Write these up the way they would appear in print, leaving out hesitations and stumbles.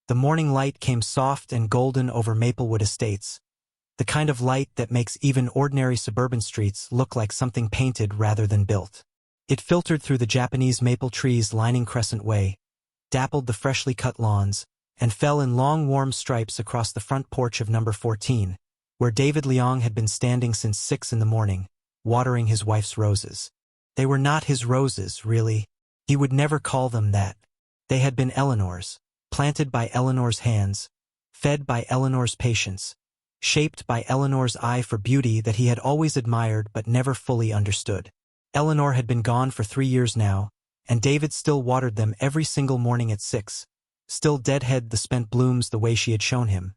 The morning light came soft and golden over Maplewood Estates, the kind of light that makes even ordinary suburban streets look like something painted rather than built. It filtered through the Japanese maple trees lining Crescent Way, dappled the freshly cut lawns, and fell in long warm stripes across the front porch of number 14, where David Leong had been standing since 6 in the morning, watering his wife's roses. They were not his roses, really. He would never call them that. They had been Eleanor's, planted by Eleanor's hands, fed by Eleanor's patience, shaped by Eleanor's eye for beauty that he had always admired but never fully understood. Eleanor had been gone for 3 years now, and David still watered them every single morning at 6, still deadhead the spent blooms the way she had shown him,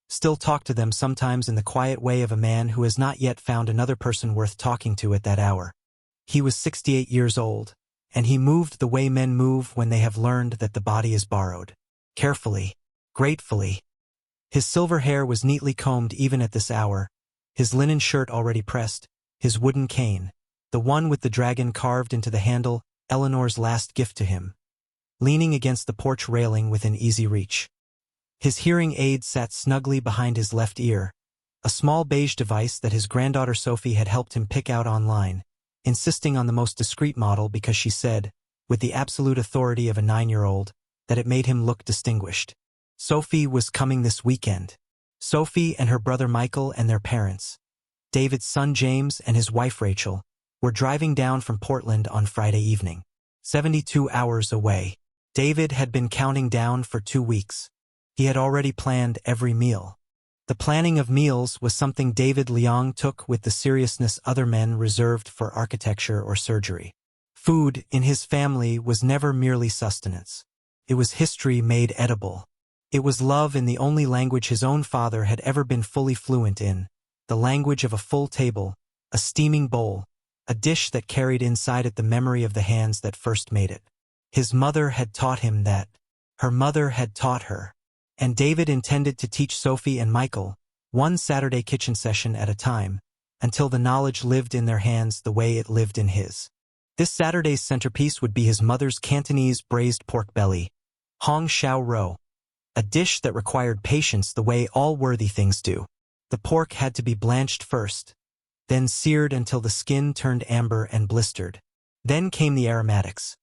still talked to them sometimes in the quiet way of a man who has not yet found another person worth talking to at that hour. He was 68 years old, and he moved the way men move when they have learned that the body is borrowed. Carefully, gratefully. His silver hair was neatly combed even at this hour, his linen shirt already pressed, his wooden cane, the one with the dragon carved into the handle, Eleanor's last gift to him, leaning against the porch railing within easy reach. His hearing aid sat snugly behind his left ear, a small beige device that his granddaughter Sophie had helped him pick out online, insisting on the most discreet model because she said, with the absolute authority of a 9-year-old, that it made him look distinguished. Sophie was coming this weekend. Sophie and her brother Michael and their parents, David's son James and his wife Rachel, were driving down from Portland on Friday evening. 72 hours away. David had been counting down for 2 weeks. He had already planned every meal. The planning of meals was something David Leong took with the seriousness other men reserved for architecture or surgery. Food, in his family, was never merely sustenance. It was history made edible. It was love in the only language his own father had ever been fully fluent in, the language of a full table, a steaming bowl, a dish that carried inside it the memory of the hands that first made it. His mother had taught him that. Her mother had taught her. And David intended to teach Sophie and Michael, one Saturday kitchen session at a time, until the knowledge lived in their hands the way it lived in his. This Saturday's centerpiece would be his mother's Cantonese braised pork belly, hong shao rou, a dish that required patience the way all worthy things do. The pork had to be blanched first, then seared until the skin turned amber and blistered. Then came the aromatics.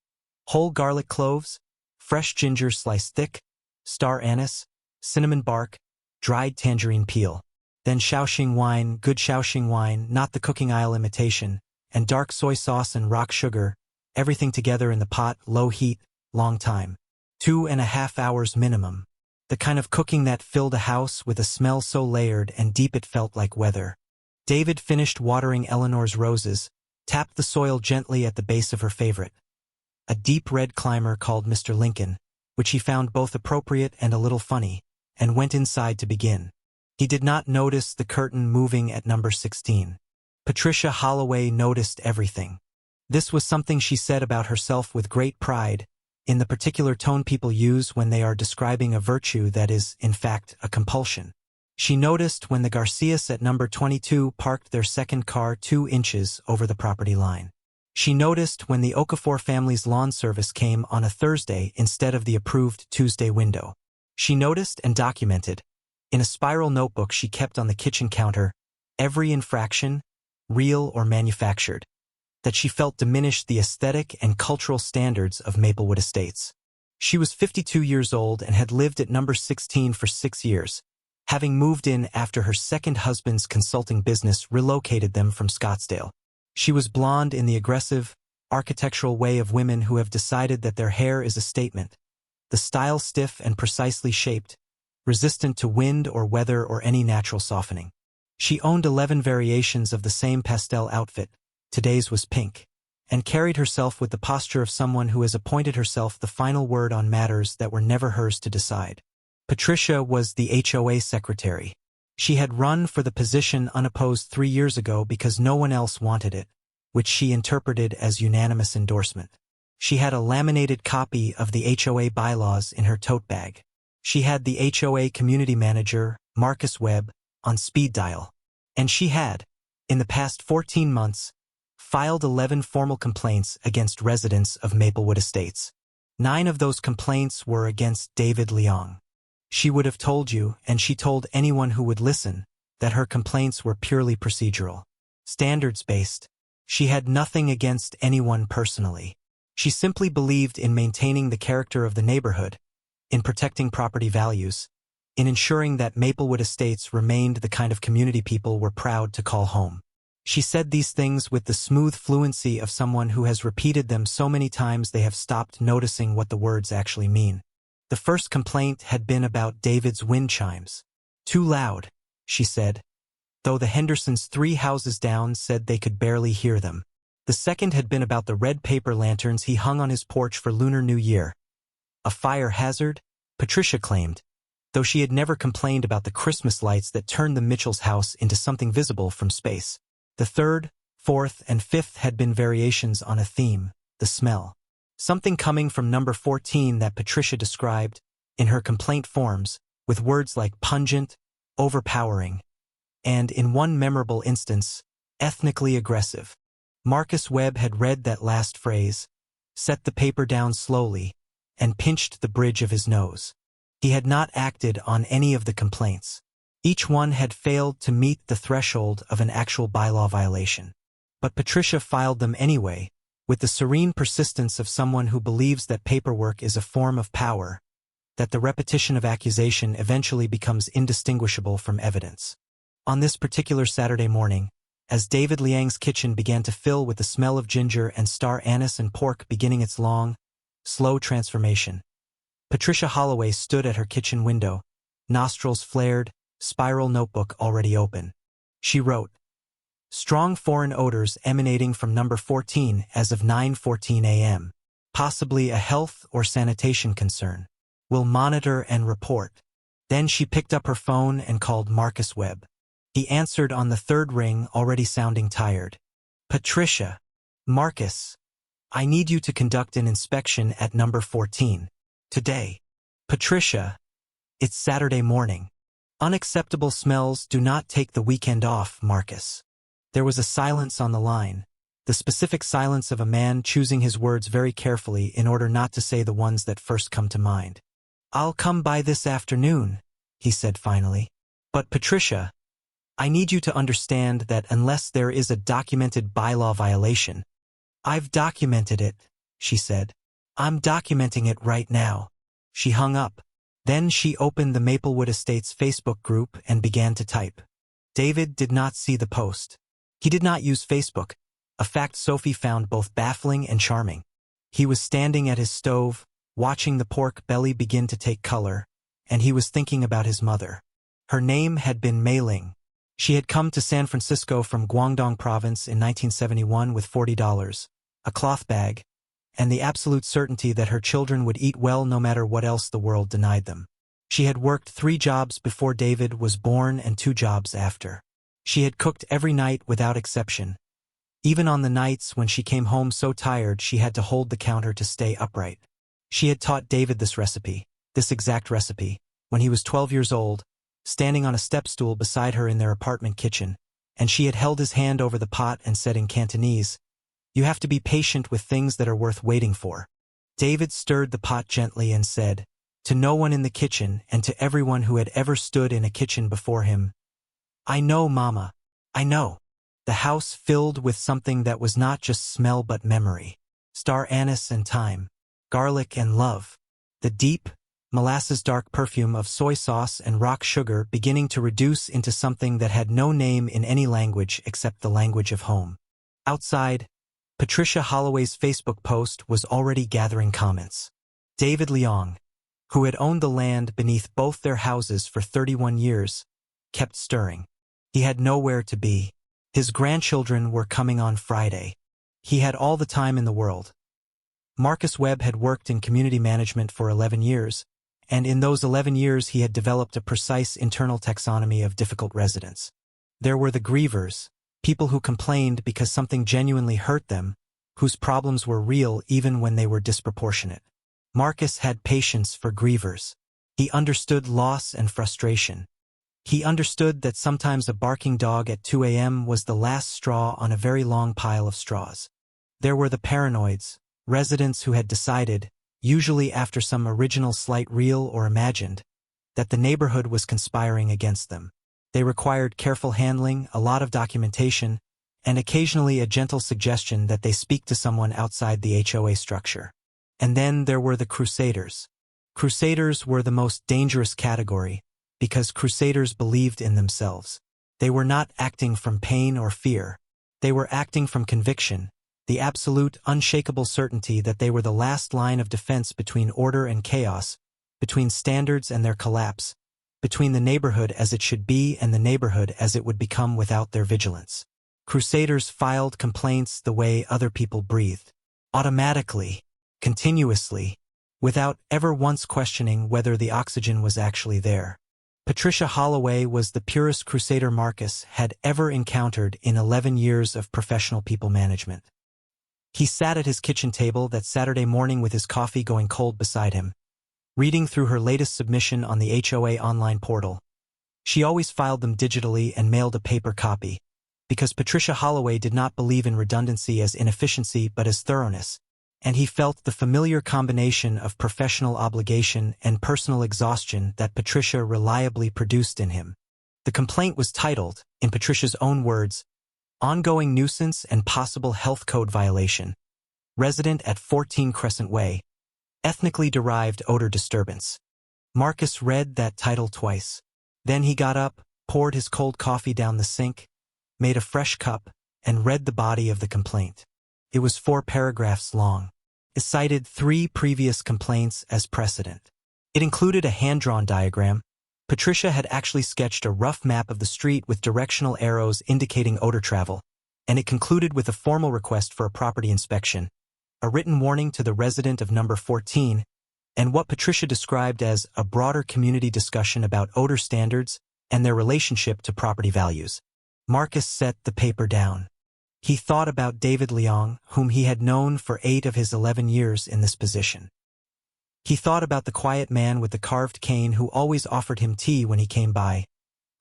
Whole garlic cloves, fresh ginger sliced thick, star anise, cinnamon bark, dried tangerine peel. Then Shaoxing wine, good Shaoxing wine, not the cooking aisle imitation, and dark soy sauce and rock sugar, everything together in the pot, low heat, long time. 2.5 hours minimum. The kind of cooking that filled a house with a smell so layered and deep it felt like weather. David finished watering Eleanor's roses, tapped the soil gently at the base of her favorite, a deep red climber called Mr. Lincoln, which he found both appropriate and a little funny, and went inside to begin. He did not notice the curtain moving at number 16. Patricia Holloway noticed everything. This was something she said about herself with great pride, in the particular tone people use when they are describing a virtue that is, in fact, a compulsion. She noticed when the Garcias at number 22 parked their second car 2 inches over the property line. She noticed when the Okafor family's lawn service came on a Thursday instead of the approved Tuesday window. She noticed and documented, in a spiral notebook she kept on the kitchen counter, every infraction, real or manufactured, that she felt diminished the aesthetic and cultural standards of Maplewood Estates. She was 52 years old and had lived at number 16 for 6 years, having moved in after her second husband's consulting business relocated them from Scottsdale. She was blonde in the aggressive, architectural way of women who have decided that their hair is a statement, the style stiff and precisely shaped, resistant to wind or weather or any natural softening. She owned 11 variations of the same pastel outfit, today's was pink, and carried herself with the posture of someone who has appointed herself the final word on matters that were never hers to decide. Patricia was the HOA secretary. She had run for the position unopposed 3 years ago because no one else wanted it, which she interpreted as unanimous endorsement. She had a laminated copy of the HOA bylaws in her tote bag. She had the HOA community manager, Marcus Webb, on speed dial. And she had, in the past 14 months, filed 11 formal complaints against residents of Maplewood Estates. 9 of those complaints were against David Leong. She would have told you, and she told anyone who would listen, that her complaints were purely procedural. Standards-based. She had nothing against anyone personally. She simply believed in maintaining the character of the neighborhood, in protecting property values, in ensuring that Maplewood Estates remained the kind of community people were proud to call home. She said these things with the smooth fluency of someone who has repeated them so many times they have stopped noticing what the words actually mean. The first complaint had been about David's wind chimes. Too loud, she said, though the Hendersons 3 houses down said they could barely hear them. The second had been about the red paper lanterns he hung on his porch for Lunar New Year. A fire hazard, Patricia claimed, though she had never complained about the Christmas lights that turned the Mitchells' house into something visible from space. The third, fourth, and fifth had been variations on a theme, the smell. Something coming from number 14 that Patricia described, in her complaint forms, with words like pungent, overpowering, and, in one memorable instance, ethnically aggressive. Marcus Webb had read that last phrase, set the paper down slowly, and pinched the bridge of his nose. He had not acted on any of the complaints. Each one had failed to meet the threshold of an actual bylaw violation. But Patricia filed them anyway, with the serene persistence of someone who believes that paperwork is a form of power, that the repetition of accusation eventually becomes indistinguishable from evidence. On this particular Saturday morning, as David Liang's kitchen began to fill with the smell of ginger and star anise and pork beginning its long, slow transformation, Patricia Holloway stood at her kitchen window, nostrils flared, spiral notebook already open. She wrote, "Strong foreign odors emanating from number 14 as of 9:14 a.m. Possibly a health or sanitation concern. Will monitor and report." Then she picked up her phone and called Marcus Webb. He answered on the third ring, already sounding tired. "Patricia. Marcus. I need you to conduct an inspection at number 14. Today." "Patricia. It's Saturday morning. Unacceptable smells do not take the weekend off, Marcus." There was a silence on the line, the specific silence of a man choosing his words very carefully in order not to say the ones that first come to mind. "I'll come by this afternoon," he said finally. "But Patricia, I need you to understand that unless there is a documented bylaw violation—" "I've documented it," she said. "I'm documenting it right now." She hung up. Then she opened the Maplewood Estates Facebook group and began to type. David did not see the post. He did not use Facebook, a fact Sophie found both baffling and charming. He was standing at his stove, watching the pork belly begin to take color, and he was thinking about his mother. Her name had been Mei Ling. She had come to San Francisco from Guangdong province in 1971 with $40, a cloth bag, and the absolute certainty that her children would eat well no matter what else the world denied them. She had worked 3 jobs before David was born and 2 jobs after. She had cooked every night without exception. Even on the nights when she came home so tired she had to hold the counter to stay upright. She had taught David this exact recipe, when he was 12 years old, standing on a step stool beside her in their apartment kitchen, and she had held his hand over the pot and said in Cantonese, "You have to be patient with things that are worth waiting for." David stirred the pot gently and said, to no one in the kitchen and to everyone who had ever stood in a kitchen before him, "I know, Mama. I know." The house filled with something that was not just smell but memory. Star anise and thyme, garlic and love. The deep, molasses-dark perfume of soy sauce and rock sugar beginning to reduce into something that had no name in any language except the language of home. Outside, Patricia Holloway's Facebook post was already gathering comments. David Liang, who had owned the land beneath both their houses for 31 years, kept stirring. He had nowhere to be. His grandchildren were coming on Friday. He had all the time in the world. Marcus Webb had worked in community management for 11 years, and in those 11 years he had developed a precise internal taxonomy of difficult residents. There were the grievers, people who complained because something genuinely hurt them, whose problems were real even when they were disproportionate. Marcus had patience for grievers. He understood loss and frustration. He understood that sometimes a barking dog at 2 a.m. was the last straw on a very long pile of straws. There were the paranoids, residents who had decided, usually after some original slight real or imagined, that the neighborhood was conspiring against them. They required careful handling, a lot of documentation, and occasionally a gentle suggestion that they speak to someone outside the HOA structure. And then there were the crusaders. Crusaders were the most dangerous category, because crusaders believed in themselves. They were not acting from pain or fear. They were acting from conviction, the absolute, unshakable certainty that they were the last line of defense between order and chaos, between standards and their collapse, between the neighborhood as it should be and the neighborhood as it would become without their vigilance. Crusaders filed complaints the way other people breathed, automatically, continuously, without ever once questioning whether the oxygen was actually there. Patricia Holloway was the purest crusader Marcus had ever encountered in 11 years of professional people management. He sat at his kitchen table that Saturday morning with his coffee going cold beside him, reading through her latest submission on the HOA online portal. She always filed them digitally and mailed a paper copy, because Patricia Holloway did not believe in redundancy as inefficiency but as thoroughness, and he felt the familiar combination of professional obligation and personal exhaustion that Patricia reliably produced in him. The complaint was titled, in Patricia's own words, Ongoing Nuisance and Possible Health Code Violation. Resident at 14 Crescent Way. Ethnically Derived Odor Disturbance. Marcus read that title twice. Then he got up, poured his cold coffee down the sink, made a fresh cup, and read the body of the complaint. It was 4 paragraphs long. It cited 3 previous complaints as precedent. It included a hand-drawn diagram. Patricia had actually sketched a rough map of the street with directional arrows indicating odor travel, and it concluded with a formal request for a property inspection, a written warning to the resident of number 14, and what Patricia described as a broader community discussion about odor standards and their relationship to property values. Marcus set the paper down. He thought about David Leong, whom he had known for 8 of his 11 years in this position. He thought about the quiet man with the carved cane who always offered him tea when he came by,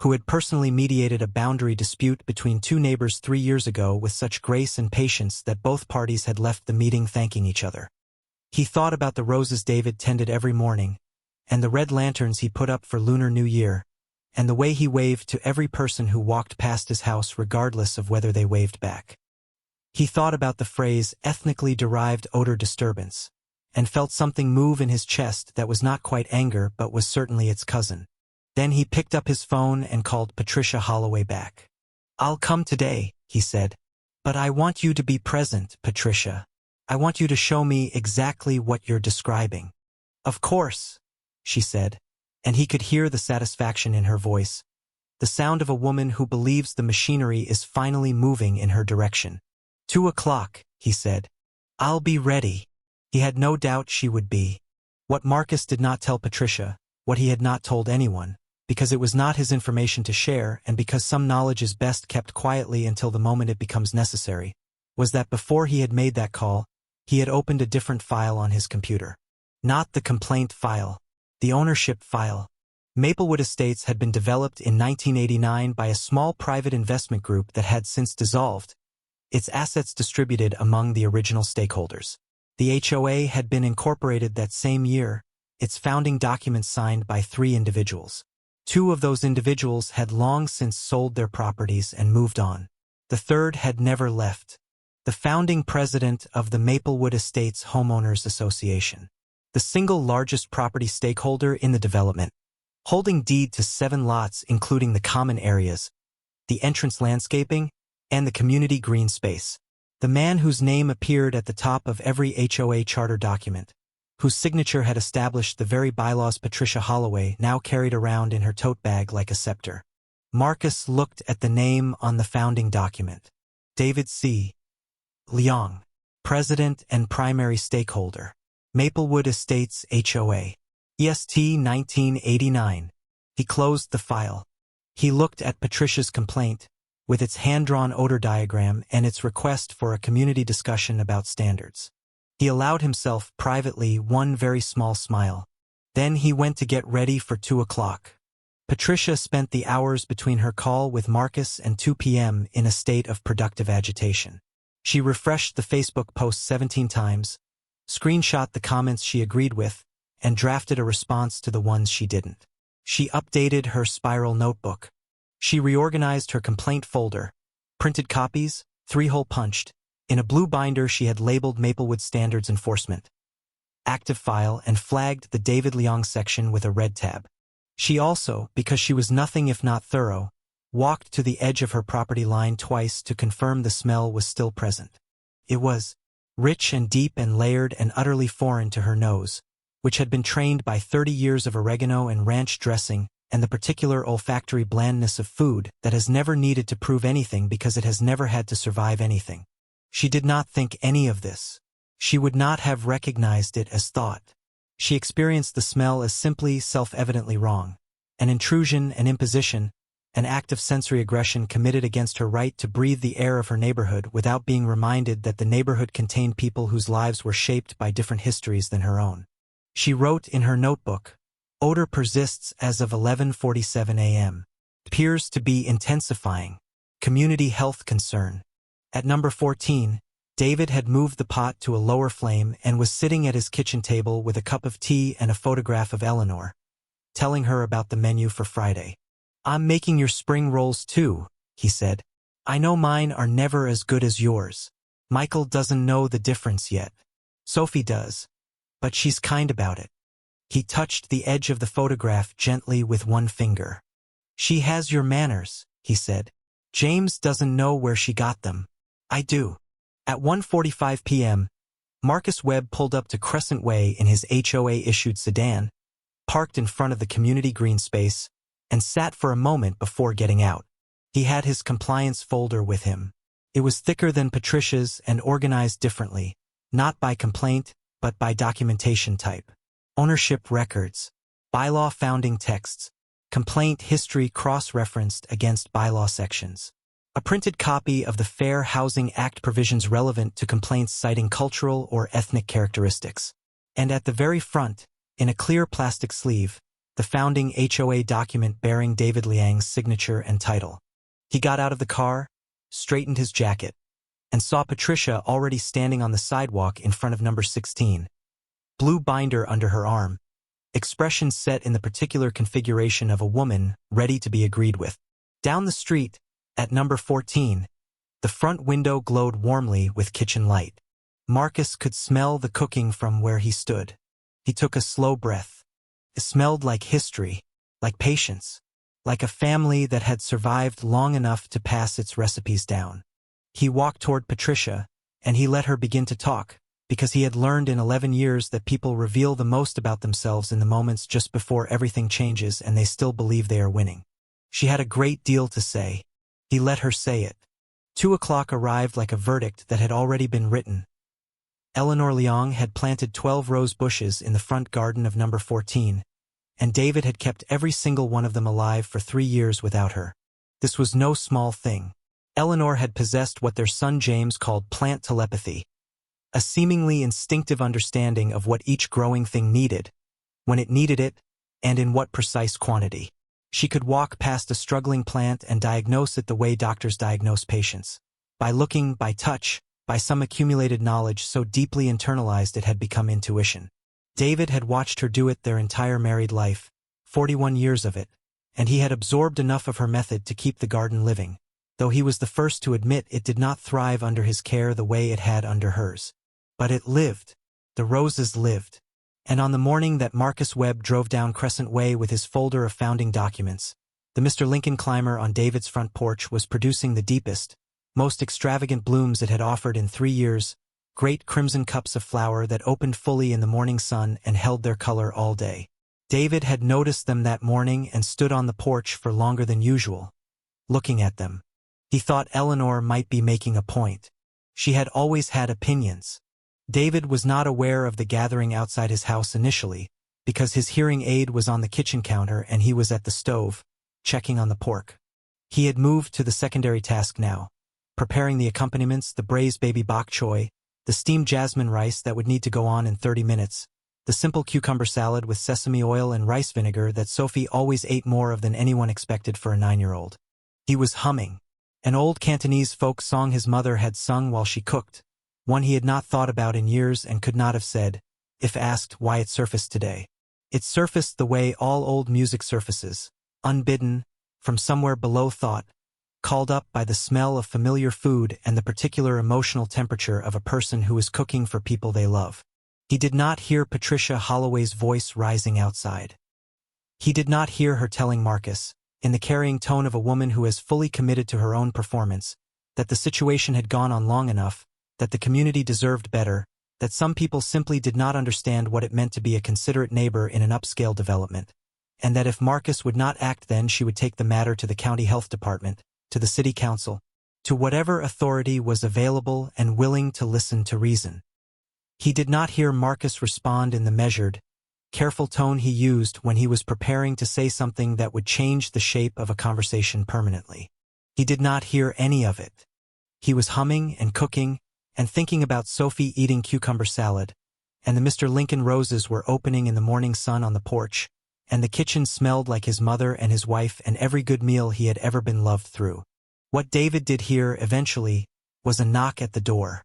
who had personally mediated a boundary dispute between 2 neighbors 3 years ago with such grace and patience that both parties had left the meeting thanking each other. He thought about the roses David tended every morning, and the red lanterns he put up for Lunar New Year, and the way he waved to every person who walked past his house regardless of whether they waved back. He thought about the phrase ethnically derived odor disturbance, and felt something move in his chest that was not quite anger but was certainly its cousin. Then he picked up his phone and called Patricia Holloway back. "I'll come today," he said. "But I want you to be present, Patricia. I want you to show me exactly what you're describing." "Of course," she said, and he could hear the satisfaction in her voice, the sound of a woman who believes the machinery is finally moving in her direction. 2 o'clock, he said. "I'll be ready." He had no doubt she would be. What Marcus did not tell Patricia, what he had not told anyone, because it was not his information to share and because some knowledge is best kept quietly until the moment it becomes necessary, was that before he had made that call, he had opened a different file on his computer. Not the complaint file, the ownership file. Maplewood Estates had been developed in 1989 by a small private investment group that had since dissolved, its assets distributed among the original stakeholders. The HOA had been incorporated that same year, its founding documents signed by 3 individuals. 2 of those individuals had long since sold their properties and moved on. The 3rd had never left. The founding president of the Maplewood Estates Homeowners Association, the single largest property stakeholder in the development, holding deed to 7 lots including the common areas, the entrance landscaping, and the community green space. The man whose name appeared at the top of every HOA charter document, whose signature had established the very bylaws Patricia Holloway now carried around in her tote bag like a scepter. Marcus looked at the name on the founding document. David C. Leong, President and Primary Stakeholder. Maplewood Estates HOA. EST 1989. He closed the file. He looked at Patricia's complaint, with its hand-drawn odor diagram and its request for a community discussion about standards. He allowed himself privately one very small smile. Then he went to get ready for 2 o'clock. Patricia spent the hours between her call with Marcus and 2 p.m. in a state of productive agitation. She refreshed the Facebook post 17 times, screenshot the comments she agreed with, and drafted a response to the ones she didn't. She updated her spiral notebook. She reorganized her complaint folder. Printed copies, 3-hole punched. In a blue binder she had labeled Maplewood Standards Enforcement. Active file and flagged the David Leong section with a red tab. She also, because she was nothing if not thorough, walked to the edge of her property line twice to confirm the smell was still present. It was rich and deep and layered and utterly foreign to her nose, which had been trained by 30 years of oregano and ranch dressing and the particular olfactory blandness of food that has never needed to prove anything because it has never had to survive anything. She did not think any of this. She would not have recognized it as thought. She experienced the smell as simply self-evidently wrong, an intrusion, an imposition, an act of sensory aggression committed against her right to breathe the air of her neighborhood without being reminded that the neighborhood contained people whose lives were shaped by different histories than her own. She wrote in her notebook, "Odor persists as of 11:47 a.m. Appears to be intensifying. Community health concern." At number 14, David had moved the pot to a lower flame and was sitting at his kitchen table with a cup of tea and a photograph of Eleanor, telling her about the menu for Friday. "I'm making your spring rolls too," he said. "I know mine are never as good as yours. Michael doesn't know the difference yet. Sophie does, but she's kind about it." He touched the edge of the photograph gently with one finger. "She has your manners," he said. "James doesn't know where she got them. I do." At 1:45 p.m., Marcus Webb pulled up to Crescent Way in his HOA-issued sedan, parked in front of the community green space, and sat for a moment before getting out. He had his compliance folder with him. It was thicker than Patricia's and organized differently, not by complaint, but by documentation type. Ownership records, bylaw founding texts, complaint history cross-referenced against bylaw sections. A printed copy of the Fair Housing Act provisions relevant to complaints citing cultural or ethnic characteristics. And at the very front, in a clear plastic sleeve, the founding HOA document bearing David Leong's signature and title. He got out of the car, straightened his jacket, and saw Patricia already standing on the sidewalk in front of number 16. Blue binder under her arm, expression set in the particular configuration of a woman ready to be agreed with. Down the street, at number 14, the front window glowed warmly with kitchen light. Marcus could smell the cooking from where he stood. He took a slow breath. It smelled like history, like patience, like a family that had survived long enough to pass its recipes down. He walked toward Patricia, and he let her begin to talk, because he had learned in 11 years that people reveal the most about themselves in the moments just before everything changes and they still believe they are winning. She had a great deal to say. He let her say it. 2 o'clock arrived like a verdict that had already been written. Eleanor Leong had planted 12 rose bushes in the front garden of number 14, and David had kept every single one of them alive for 3 years without her. This was no small thing. Eleanor had possessed what their son James called plant telepathy, a seemingly instinctive understanding of what each growing thing needed, when it needed it, and in what precise quantity. She could walk past a struggling plant and diagnose it the way doctors diagnose patients, by looking, by touch, by some accumulated knowledge so deeply internalized it had become intuition. David had watched her do it their entire married life, 41 years of it, and he had absorbed enough of her method to keep the garden living, though he was the first to admit it did not thrive under his care the way it had under hers. But it lived. The roses lived. And on the morning that Marcus Webb drove down Crescent Way with his folder of founding documents, the Mr. Lincoln climber on David's front porch was producing the deepest, most extravagant blooms it had offered in 3 years, great crimson cups of flower that opened fully in the morning sun and held their color all day. David had noticed them that morning and stood on the porch for longer than usual, looking at them. He thought Eleanor might be making a point. She had always had opinions. David was not aware of the gathering outside his house initially, because his hearing aid was on the kitchen counter and he was at the stove, checking on the pork. He had moved to the secondary task now, preparing the accompaniments, the braised baby bok choy, the steamed jasmine rice that would need to go on in 30 minutes, the simple cucumber salad with sesame oil and rice vinegar that Sophie always ate more of than anyone expected for a 9-year-old. He was humming. An old Cantonese folk song his mother had sung while she cooked, one he had not thought about in years and could not have said, if asked why it surfaced today. It surfaced the way all old music surfaces, unbidden, from somewhere below thought, called up by the smell of familiar food and the particular emotional temperature of a person who is cooking for people they love. He did not hear Patricia Holloway's voice rising outside. He did not hear her telling Marcus, in the carrying tone of a woman who has fully committed to her own performance, that the situation had gone on long enough, that the community deserved better, that some people simply did not understand what it meant to be a considerate neighbor in an upscale development, and that if Marcus would not act, then she would take the matter to the county health department, to the city council, to whatever authority was available and willing to listen to reason. He did not hear Marcus respond in the measured, careful tone he used when he was preparing to say something that would change the shape of a conversation permanently. He did not hear any of it. He was humming and cooking and thinking about Sophie eating cucumber salad, and the Mr. Lincoln roses were opening in the morning sun on the porch, and the kitchen smelled like his mother and his wife and every good meal he had ever been loved through. What David did hear, eventually, was a knock at the door.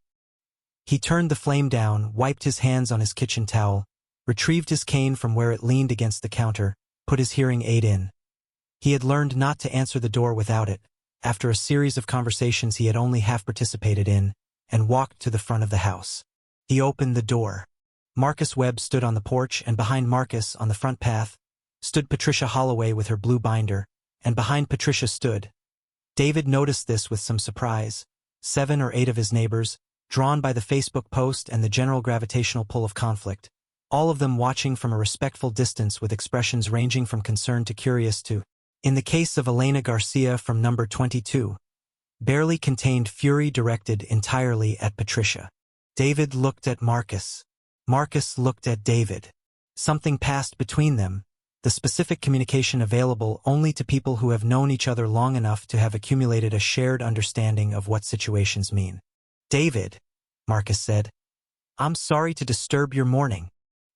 He turned the flame down, wiped his hands on his kitchen towel, retrieved his cane from where it leaned against the counter, put his hearing aid in. He had learned not to answer the door without it, after a series of conversations he had only half participated in, and walked to the front of the house. He opened the door. Marcus Webb stood on the porch, and behind Marcus, on the front path, stood Patricia Holloway with her blue binder, and behind Patricia stood. David noticed this with some surprise. 7 or 8 of his neighbors, drawn by the Facebook post and the general gravitational pull of conflict, all of them watching from a respectful distance with expressions ranging from concerned to curious to, in the case of Elena Garcia from number 22, barely contained fury directed entirely at Patricia. David looked at Marcus. Marcus looked at David. Something passed between them, the specific communication available only to people who have known each other long enough to have accumulated a shared understanding of what situations mean. "David," Marcus said, "I'm sorry to disturb your morning."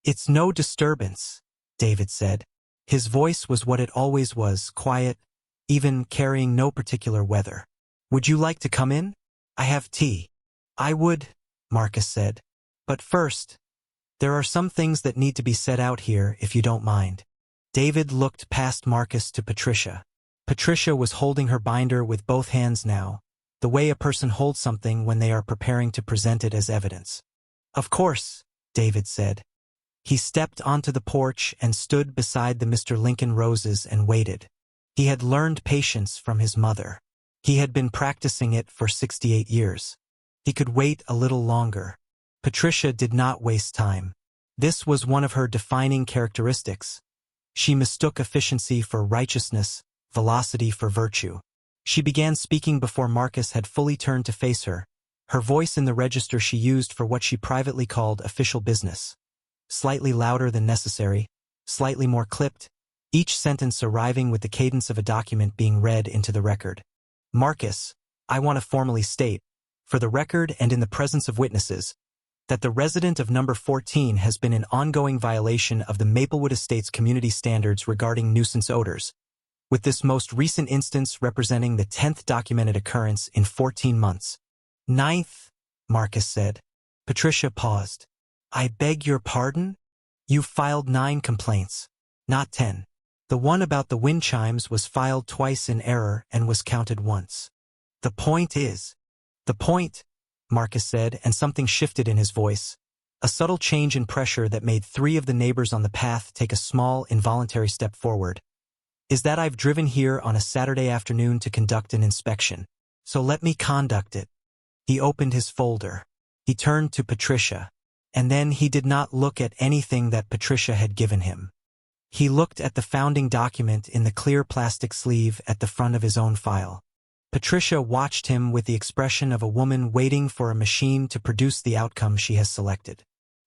"It's no disturbance," David said. His voice was what it always was, quiet, even carrying no particular weather. "Would you like to come in? I have tea." "I would," Marcus said. "But first, there are some things that need to be said out here, if you don't mind." David looked past Marcus to Patricia. Patricia was holding her binder with both hands now, the way a person holds something when they are preparing to present it as evidence. "Of course," David said. He stepped onto the porch and stood beside the Mr. Lincoln roses and waited. He had learned patience from his mother. He had been practicing it for 68 years. He could wait a little longer. Patricia did not waste time. This was one of her defining characteristics. She mistook efficiency for righteousness, velocity for virtue. She began speaking before Marcus had fully turned to face her, her voice in the register she used for what she privately called official business. Slightly louder than necessary, slightly more clipped, each sentence arriving with the cadence of a document being read into the record. "Marcus, I want to formally state, for the record and in the presence of witnesses, that the resident of number 14 has been in ongoing violation of the Maplewood Estates community standards regarding nuisance odors, with this most recent instance representing the 10th documented occurrence in 14 months. 9th, Marcus said. Patricia paused. "I beg your pardon? You filed 9 complaints, not 10. The one about the wind chimes was filed twice in error and was counted once. The point, Marcus said, and something shifted in his voice, a subtle change in pressure that made 3 of the neighbors on the path take a small, involuntary step forward, is that I've driven here on a Saturday afternoon to conduct an inspection, so let me conduct it." He opened his folder. He turned to Patricia, and then he did not look at anything that Patricia had given him. He looked at the founding document in the clear plastic sleeve at the front of his own file. Patricia watched him with the expression of a woman waiting for a machine to produce the outcome she has selected.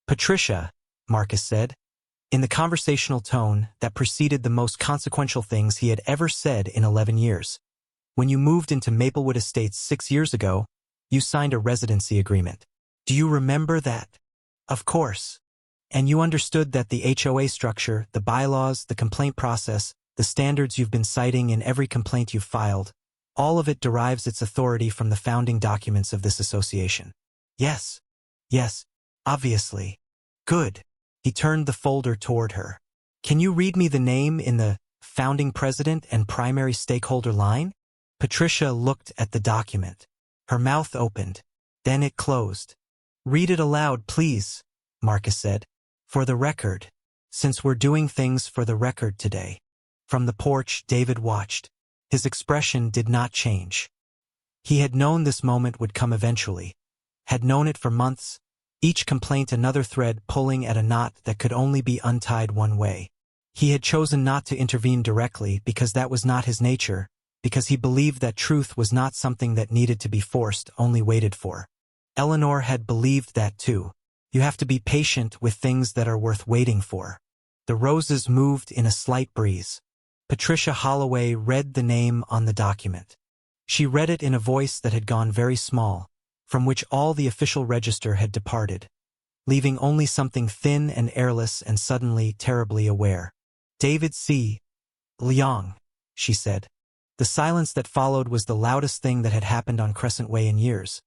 "Patricia," Marcus said, in the conversational tone that preceded the most consequential things he had ever said in 11 years. "When you moved into Maplewood Estates 6 years ago, you signed a residency agreement. Do you remember that?" "Of course. And you understood that the HOA structure, the bylaws, the complaint process, the standards you've been citing in every complaint you've filed, all of it derives its authority from the founding documents of this association." "Yes. Yes, obviously." "Good." He turned the folder toward her. Can you read me the name in the founding president and primary stakeholder line? Patricia looked at the document. Her mouth opened. Then it closed. Read it aloud, please, Marcus said. For the record. Since we're doing things for the record today. From the porch, David watched. His expression did not change. He had known this moment would come eventually. Had known it for months, each complaint another thread pulling at a knot that could only be untied one way. He had chosen not to intervene directly because that was not his nature, because he believed that truth was not something that needed to be forced, only waited for. Eleanor had believed that too. You have to be patient with things that are worth waiting for. The roses moved in a slight breeze. Patricia Holloway read the name on the document. She read it in a voice that had gone very small, from which all the official register had departed, leaving only something thin and airless and suddenly terribly aware. David C. Leong, she said. The silence that followed was the loudest thing that had happened on Crescent Way in years.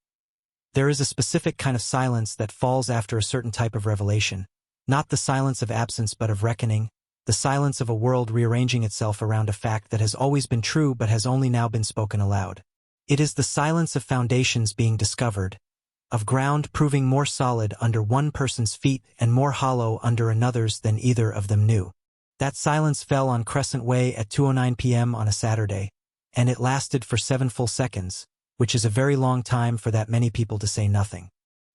There is a specific kind of silence that falls after a certain type of revelation, not the silence of absence but of reckoning, the silence of a world rearranging itself around a fact that has always been true but has only now been spoken aloud. It is the silence of foundations being discovered, of ground proving more solid under one person's feet and more hollow under another's than either of them knew. That silence fell on Crescent Way at 2:09 p.m. on a Saturday, and it lasted for 7 full seconds, which is a very long time for that many people to say nothing.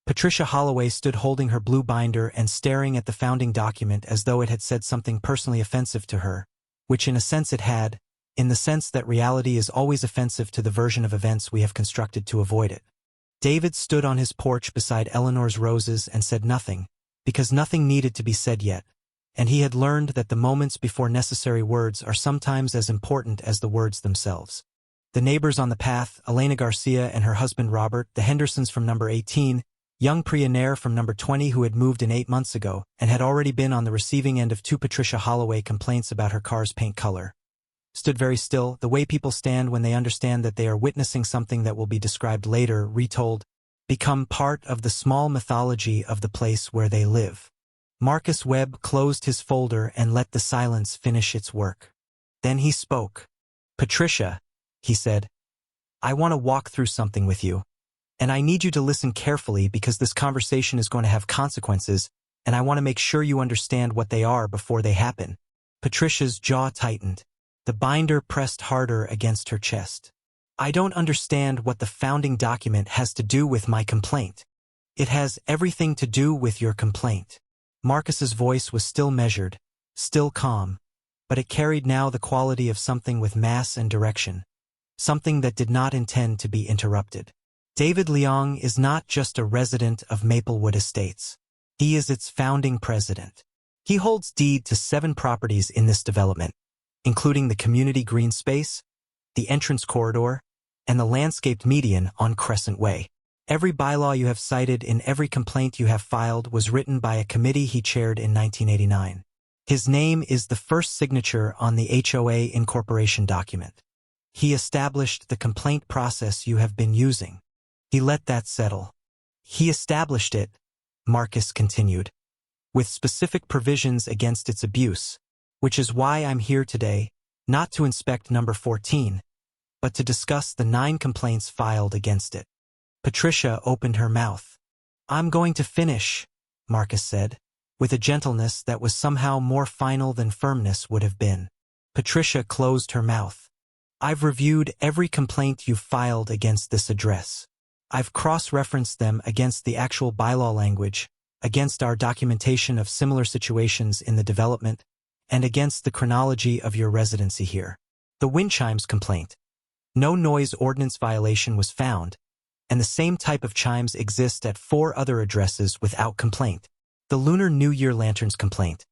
Patricia Holloway stood holding her blue binder and staring at the founding document as though it had said something personally offensive to her, which in a sense it had, in the sense that reality is always offensive to the version of events we have constructed to avoid it. David stood on his porch beside Eleanor's roses and said nothing, because nothing needed to be said yet, and he had learned that the moments before necessary words are sometimes as important as the words themselves. The neighbors on the path, Elena Garcia and her husband Robert, the Hendersons from number 18, young Priya Nair from number 20 who had moved in 8 months ago and had already been on the receiving end of 2 Patricia Holloway complaints about her car's paint color, stood very still, the way people stand when they understand that they are witnessing something that will be described later, retold, become part of the small mythology of the place where they live. Marcus Webb closed his folder and let the silence finish its work. Then he spoke. Patricia, he said, I want to walk through something with you. And I need you to listen carefully because this conversation is going to have consequences, and I want to make sure you understand what they are before they happen. Patricia's jaw tightened. The binder pressed harder against her chest. I don't understand what the founding document has to do with my complaint. It has everything to do with your complaint. Marcus's voice was still measured, still calm, but it carried now the quality of something with mass and direction, something that did not intend to be interrupted. David Leong is not just a resident of Maplewood Estates. He is its founding president. He holds deed to 7 properties in this development, including the community green space, the entrance corridor, and the landscaped median on Crescent Way. Every bylaw you have cited in every complaint you have filed was written by a committee he chaired in 1989. His name is the first signature on the HOA incorporation document. He established the complaint process you have been using. He let that settle. He established it, Marcus continued, with specific provisions against its abuse, which is why I'm here today, not to inspect number 14, but to discuss the 9 complaints filed against it. Patricia opened her mouth. I'm going to finish, Marcus said, with a gentleness that was somehow more final than firmness would have been. Patricia closed her mouth. I've reviewed every complaint you've filed against this address. I've cross-referenced them against the actual bylaw language, against our documentation of similar situations in the development, and against the chronology of your residency here. The wind chimes complaint. No noise ordinance violation was found, and the same type of chimes exist at 4 other addresses without complaint. The Lunar New Year lanterns complaint.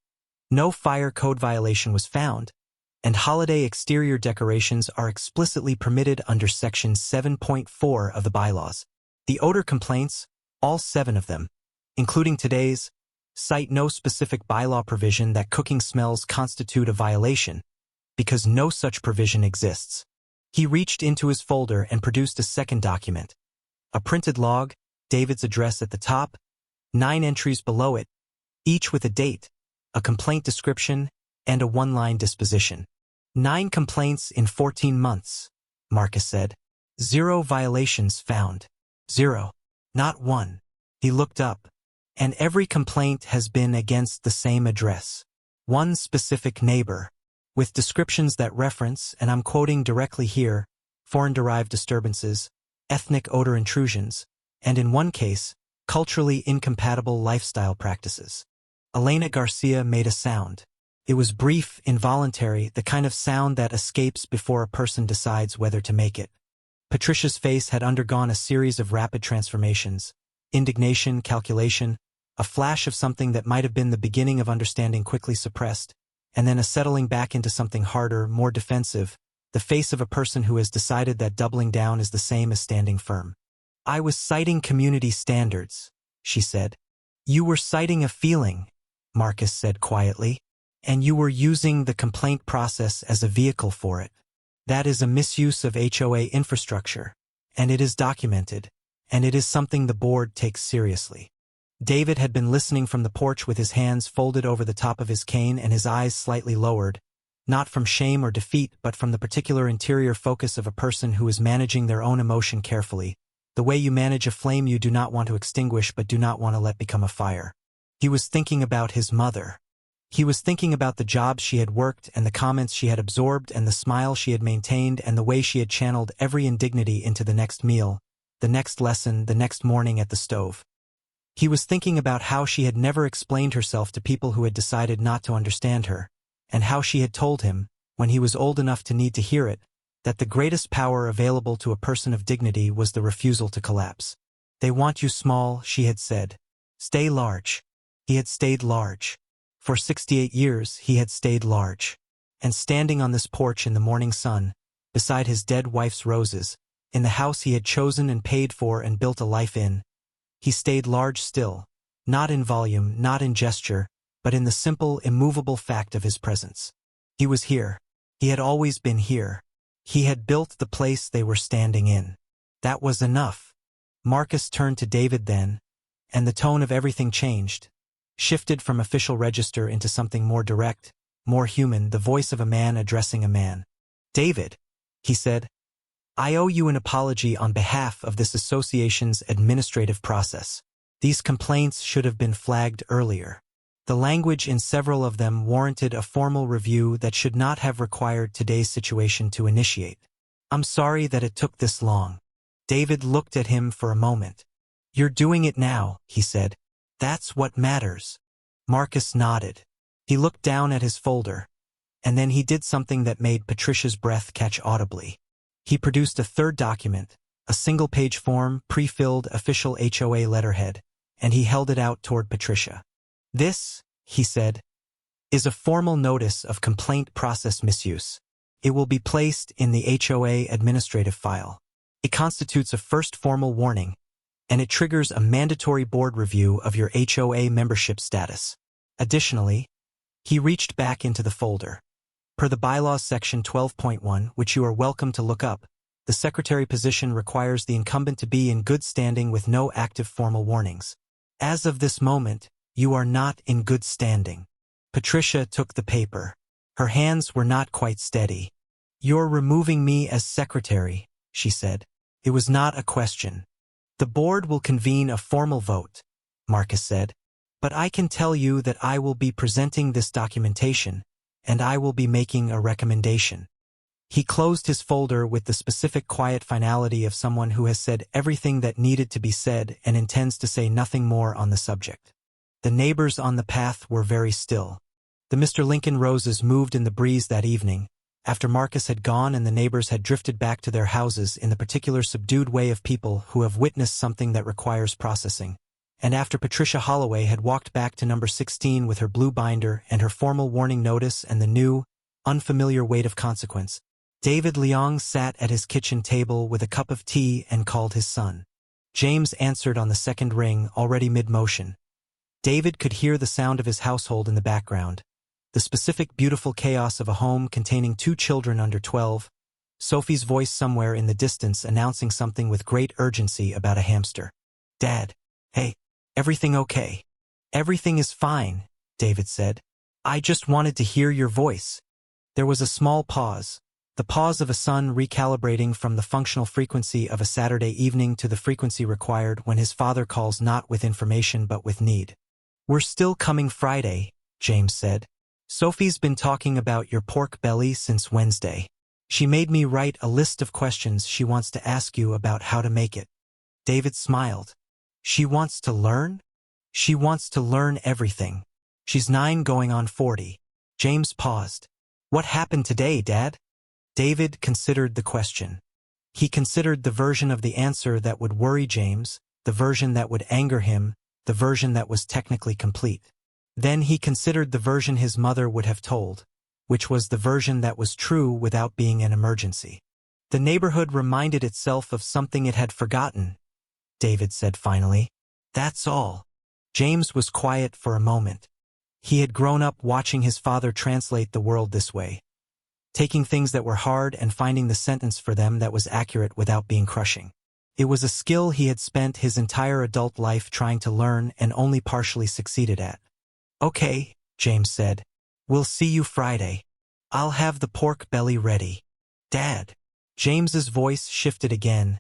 No fire code violation was found, and holiday exterior decorations are explicitly permitted under Section 7.4 of the bylaws. The odor complaints, all 7 of them, including today's, cite no specific bylaw provision that cooking smells constitute a violation, because no such provision exists. He reached into his folder and produced a second document. A printed log, David's address at the top, 9 entries below it, each with a date, a complaint description, and a one-line disposition. 9 complaints in 14 months, Marcus said. 0 violations found. 0. Not 1. He looked up. And every complaint has been against the same address. One specific neighbor. With descriptions that reference, and I'm quoting directly here, foreign-derived disturbances, ethnic odor intrusions, and in one case, culturally incompatible lifestyle practices. Elena Garcia made a sound. It was brief, involuntary, the kind of sound that escapes before a person decides whether to make it. Patricia's face had undergone a series of rapid transformations. Indignation, calculation, a flash of something that might have been the beginning of understanding quickly suppressed, and then a settling back into something harder, more defensive, the face of a person who has decided that doubling down is the same as standing firm. I was citing community standards, she said. You were citing a feeling, Marcus said quietly, and you were using the complaint process as a vehicle for it. That is a misuse of HOA infrastructure, and it is documented, and it is something the board takes seriously. David had been listening from the porch with his hands folded over the top of his cane and his eyes slightly lowered, not from shame or defeat but from the particular interior focus of a person who is managing their own emotion carefully, the way you manage a flame you do not want to extinguish but do not want to let become a fire. He was thinking about his mother. He was thinking about the jobs she had worked and the comments she had absorbed and the smile she had maintained and the way she had channeled every indignity into the next meal, the next lesson, the next morning at the stove. He was thinking about how she had never explained herself to people who had decided not to understand her, and how she had told him, when he was old enough to need to hear it, that the greatest power available to a person of dignity was the refusal to collapse. They want you small, she had said. Stay large. He had stayed large. For 68 years he had stayed large. And standing on this porch in the morning sun, beside his dead wife's roses, in the house he had chosen and paid for and built a life in, he stayed large still, not in volume, not in gesture, but in the simple, immovable fact of his presence. He was here. He had always been here. He had built the place they were standing in. That was enough. Marcus turned to David then, and the tone of everything changed, shifted from official register into something more direct, more human, the voice of a man addressing a man. David, he said, I owe you an apology on behalf of this association's administrative process. These complaints should have been flagged earlier. The language in several of them warranted a formal review that should not have required today's situation to initiate. I'm sorry that it took this long. David looked at him for a moment. You're doing it now, he said. That's what matters. Marcus nodded. He looked down at his folder, and then he did something that made Patricia's breath catch audibly. He produced a third document, a single-page form, pre-filled official HOA letterhead, and he held it out toward Patricia. This, he said, is a formal notice of complaint process misuse. It will be placed in the HOA administrative file. It constitutes a first formal warning, and it triggers a mandatory board review of your HOA membership status. Additionally, he reached back into the folder. Per the bylaws section 12.1, which you are welcome to look up, the secretary position requires the incumbent to be in good standing with no active formal warnings. As of this moment, you are not in good standing. Patricia took the paper. Her hands were not quite steady. You're removing me as secretary, she said. It was not a question. The board will convene a formal vote, Marcus said. But I can tell you that I will be presenting this documentation, and I will be making a recommendation. He closed his folder with the specific quiet finality of someone who has said everything that needed to be said and intends to say nothing more on the subject. The neighbors on the path were very still. The Mr. Lincoln roses moved in the breeze that evening, after Marcus had gone and the neighbors had drifted back to their houses in the particular subdued way of people who have witnessed something that requires processing, and after Patricia Holloway had walked back to number 16 with her blue binder and her formal warning notice and the new, unfamiliar weight of consequence, David Leong sat at his kitchen table with a cup of tea and called his son. James answered on the second ring, already mid-motion. David could hear the sound of his household in the background, the specific beautiful chaos of a home containing 2 children under 12, Sophie's voice somewhere in the distance announcing something with great urgency about a hamster. Dad, hey, everything okay? Everything is fine, David said. I just wanted to hear your voice. There was a small pause. The pause of a son recalibrating from the functional frequency of a Saturday evening to the frequency required when his father calls not with information but with need. We're still coming Friday, James said. Sophie's been talking about your pork belly since Wednesday. She made me write a list of questions she wants to ask you about how to make it. David smiled. She wants to learn? She wants to learn everything. She's 9 going on 40. James paused. What happened today, Dad? David considered the question. He considered the version of the answer that would worry James, the version that would anger him, the version that was technically complete. Then he considered the version his mother would have told, which was the version that was true without being an emergency. The neighborhood reminded itself of something it had forgotten, David said finally. That's all. James was quiet for a moment. He had grown up watching his father translate the world this way, taking things that were hard and finding the sentence for them that was accurate without being crushing. It was a skill he had spent his entire adult life trying to learn and only partially succeeded at. Okay, James said. We'll see you Friday. I'll have the pork belly ready. Dad. James's voice shifted again,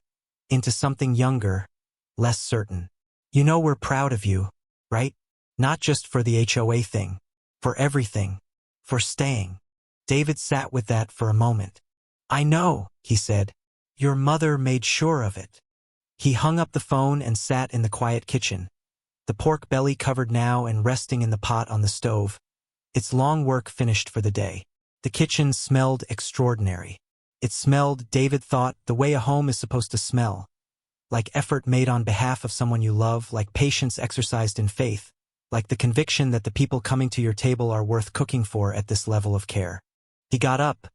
into something younger, less certain. You know we're proud of you, right? Not just for the HOA thing. For everything. For staying. David sat with that for a moment. I know, he said. Your mother made sure of it. He hung up the phone and sat in the quiet kitchen, the pork belly covered now and resting in the pot on the stove, its long work finished for the day. The kitchen smelled extraordinary. It smelled, David thought, the way a home is supposed to smell. Like effort made on behalf of someone you love, like patience exercised in faith, like the conviction that the people coming to your table are worth cooking for at this level of care. He got up,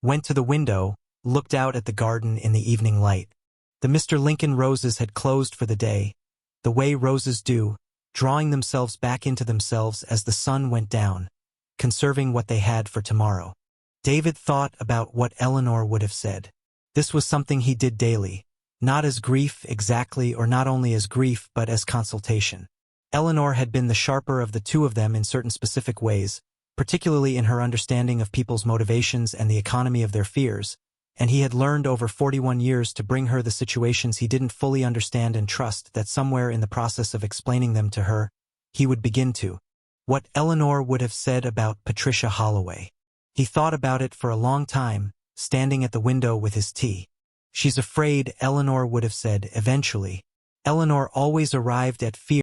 went to the window, looked out at the garden in the evening light. The Mr. Lincoln roses had closed for the day, the way roses do, drawing themselves back into themselves as the sun went down, conserving what they had for tomorrow. David thought about what Eleanor would have said. This was something he did daily, not as grief exactly, or not only as grief but as consultation. Eleanor had been the sharper of the two of them in certain specific ways, particularly in her understanding of people's motivations and the economy of their fears, and he had learned over 41 years to bring her the situations he didn't fully understand and trust that somewhere in the process of explaining them to her, he would begin to. What Eleanor would have said about Patricia Holloway. He thought about it for a long time, standing at the window with his tea. She's afraid, Eleanor would have said eventually. Eleanor always arrived at fear